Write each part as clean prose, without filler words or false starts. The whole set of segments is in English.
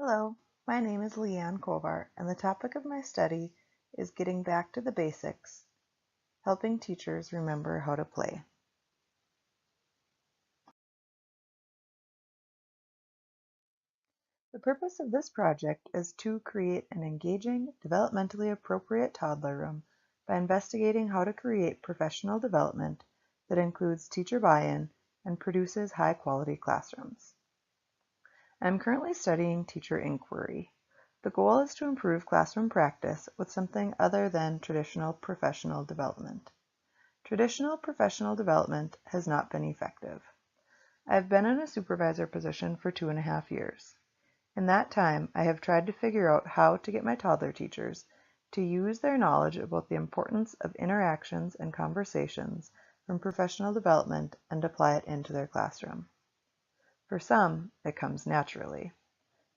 Hello, my name is LeAnn Kovar, and the topic of my study is getting back to the basics, helping teachers remember how to play. The purpose of this project is to create an engaging, developmentally appropriate toddler room by investigating how to create professional development that includes teacher buy-in and produces high-quality classrooms. I am currently studying teacher inquiry. The goal is to improve classroom practice with something other than traditional professional development. Traditional professional development has not been effective. I have been in a supervisor position for 2.5 years. In that time, I have tried to figure out how to get my toddler teachers to use their knowledge about the importance of interactions and conversations from professional development and apply it into their classroom. For some, it comes naturally.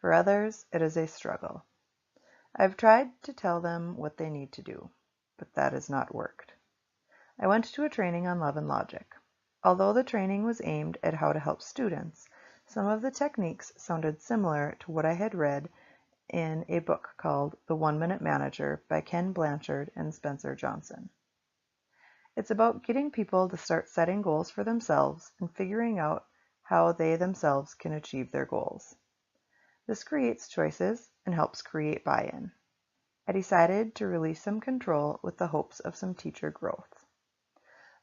For others, it is a struggle. I've tried to tell them what they need to do, but that has not worked. I went to a training on love and logic. Although the training was aimed at how to help students, some of the techniques sounded similar to what I had read in a book called The 1-Minute Manager by Ken Blanchard and Spencer Johnson. It's about getting people to start setting goals for themselves and figuring out how they themselves can achieve their goals. This creates choices and helps create buy-in. I decided to release some control with the hopes of some teacher growth.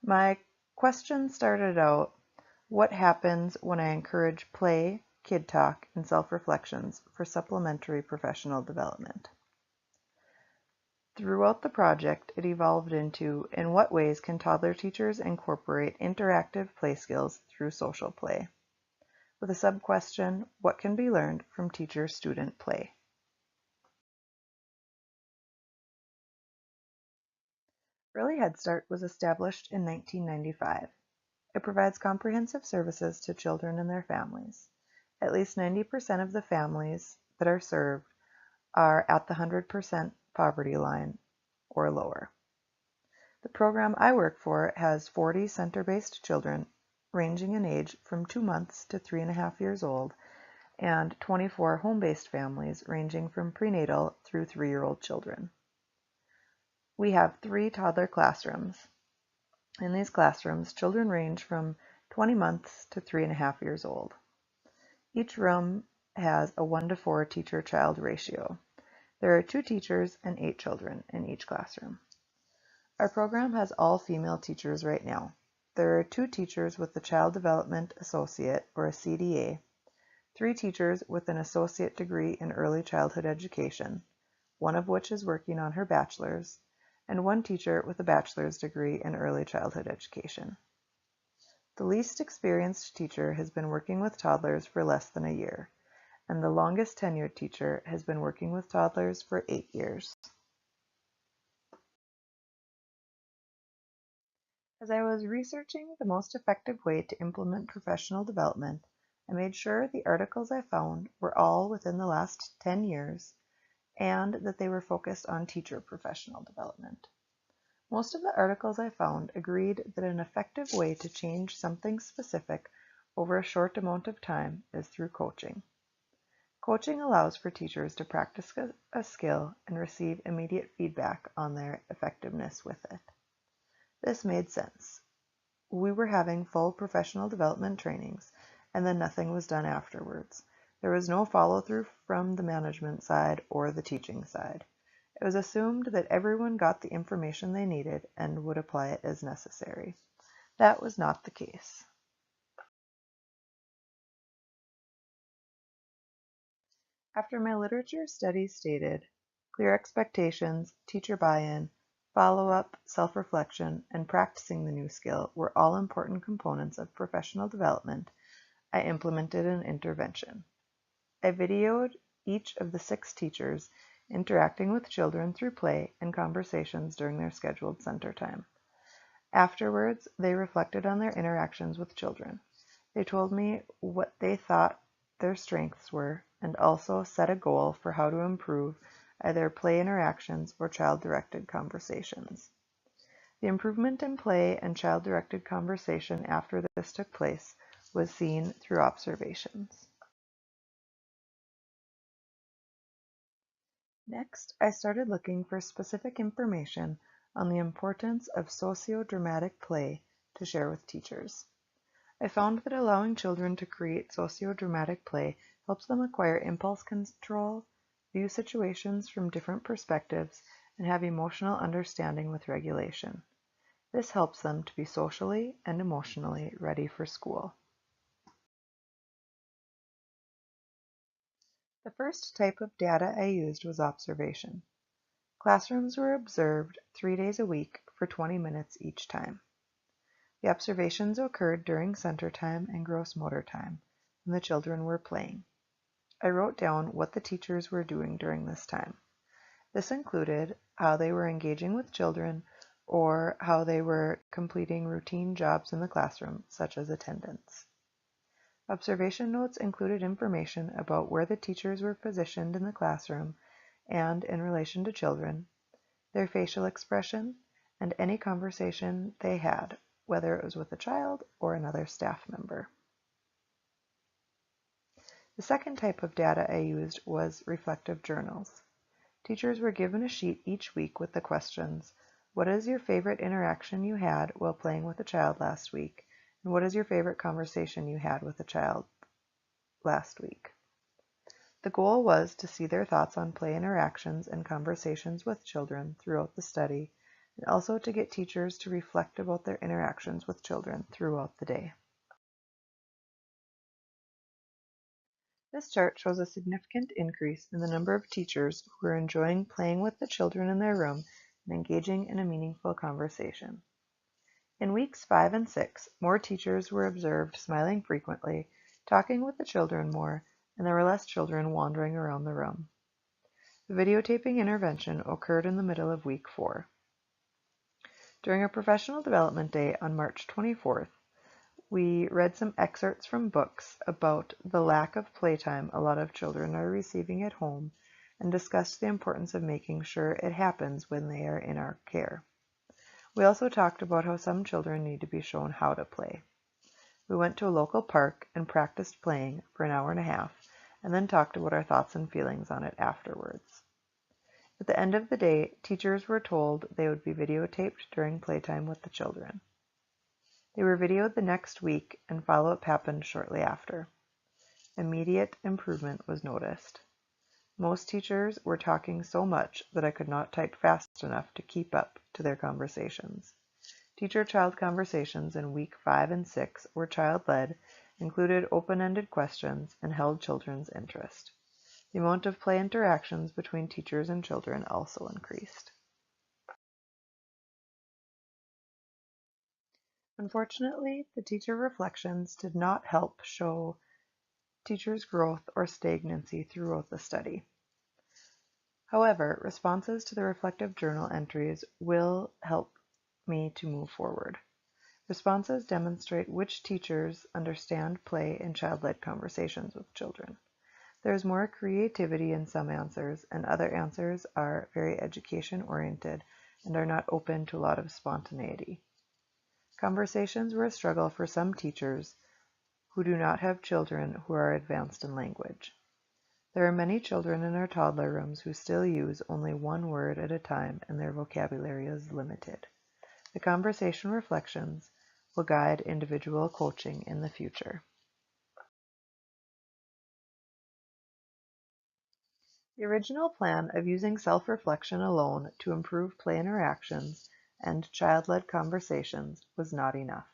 My question started out, what happens when I encourage play, kid talk, and self-reflections for supplementary professional development? Throughout the project, it evolved into, in what ways can toddler teachers incorporate interactive play skills through social play? With a sub-question, what can be learned from teacher-student play? Early Head Start was established in 1995. It provides comprehensive services to children and their families. At least 90% of the families that are served are at the 100% poverty line or lower. The program I work for has 40 center-based children ranging in age from 2 months to 3.5 years old and 24 home-based families ranging from prenatal through 3-year-old children. We have 3 toddler classrooms. In these classrooms, children range from 20 months to 3.5 years old. Each room has a 1-to-4 teacher-child ratio. There are 2 teachers and 8 children in each classroom. Our program has all female teachers right now. There are 2 teachers with the Child Development Associate, or a CDA, 3 teachers with an associate degree in early childhood education, one of which is working on her bachelor's, and 1 teacher with a bachelor's degree in early childhood education. The least experienced teacher has been working with toddlers for less than a year, and the longest tenured teacher has been working with toddlers for 8 years. As I was researching the most effective way to implement professional development, I made sure the articles I found were all within the last 10 years and that they were focused on teacher professional development. Most of the articles I found agreed that an effective way to change something specific over a short amount of time is through coaching. Coaching allows for teachers to practice a skill and receive immediate feedback on their effectiveness with it. This made sense. We were having full professional development trainings, and then nothing was done afterwards. There was no follow-through from the management side or the teaching side. It was assumed that everyone got the information they needed and would apply it as necessary. That was not the case. After my literature study stated, clear expectations, teacher buy-in, follow-up, self-reflection, and practicing the new skill were all important components of professional development, I implemented an intervention. I videoed each of the 6 teachers interacting with children through play and conversations during their scheduled center time. Afterwards, they reflected on their interactions with children. They told me what they thought their strengths were and also set a goal for how to improve either play interactions or child-directed conversations. The improvement in play and child-directed conversation after this took place was seen through observations. Next, I started looking for specific information on the importance of socio-dramatic play to share with teachers. I found that allowing children to create socio-dramatic play helps them acquire impulse control, view situations from different perspectives, and have emotional understanding with regulation. This helps them to be socially and emotionally ready for school. The first type of data I used was observation. Classrooms were observed 3 days a week for 20 minutes each time. The observations occurred during center time and gross motor time, when the children were playing. I wrote down what the teachers were doing during this time. This included how they were engaging with children or how they were completing routine jobs in the classroom, such as attendance. Observation notes included information about where the teachers were positioned in the classroom and in relation to children, their facial expression, and any conversation they had, whether it was with a child or another staff member. The second type of data I used was reflective journals. Teachers were given a sheet each week with the questions, what is your favorite interaction you had while playing with a child last week? And what is your favorite conversation you had with a child last week? The goal was to see their thoughts on play interactions and conversations with children throughout the study, and also to get teachers to reflect about their interactions with children throughout the day. This chart shows a significant increase in the number of teachers who are enjoying playing with the children in their room and engaging in a meaningful conversation. In weeks 5 and 6, more teachers were observed smiling frequently, talking with the children more, and there were less children wandering around the room. The videotaping intervention occurred in the middle of week 4. During a professional development day on March 24th, we read some excerpts from books about the lack of playtime a lot of children are receiving at home and discussed the importance of making sure it happens when they are in our care. We also talked about how some children need to be shown how to play. We went to a local park and practiced playing for an hour and a half, and then talked about our thoughts and feelings on it afterwards. At the end of the day, teachers were told they would be videotaped during playtime with the children. They were videoed the next week, and follow-up happened shortly after. Immediate improvement was noticed. Most teachers were talking so much that I could not type fast enough to keep up to their conversations. Teacher-child conversations in week 5 and 6 were child-led, included open-ended questions, and held children's interest. The amount of play interactions between teachers and children also increased. Unfortunately, the teacher reflections did not help show teachers' growth or stagnancy throughout the study. However, responses to the reflective journal entries will help me to move forward. Responses demonstrate which teachers understand play in child-led conversations with children. There is more creativity in some answers, and other answers are very education-oriented and are not open to a lot of spontaneity. Conversations were a struggle for some teachers who do not have children who are advanced in language. There are many children in our toddler rooms who still use only one word at a time and their vocabulary is limited. The conversation reflections will guide individual coaching in the future. The original plan of using self-reflection alone to improve play interactions and child-led conversations was not enough.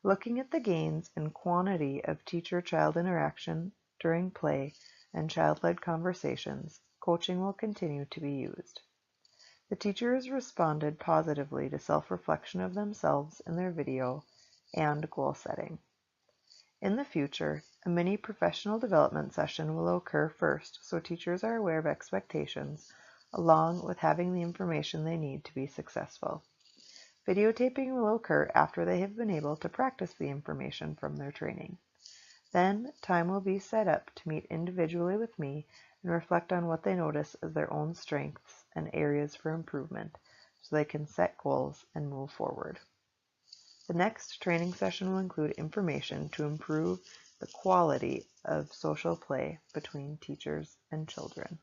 Looking at the gains in quantity of teacher-child interaction during play and child-led conversations, coaching will continue to be used. The teachers responded positively to self-reflection of themselves in their video and goal setting. In the future, a mini professional development session will occur first so teachers are aware of expectations, along with having the information they need to be successful. Videotaping will occur after they have been able to practice the information from their training. Then, time will be set up to meet individually with me and reflect on what they notice as their own strengths and areas for improvement so they can set goals and move forward. The next training session will include information to improve the quality of social play between teachers and children.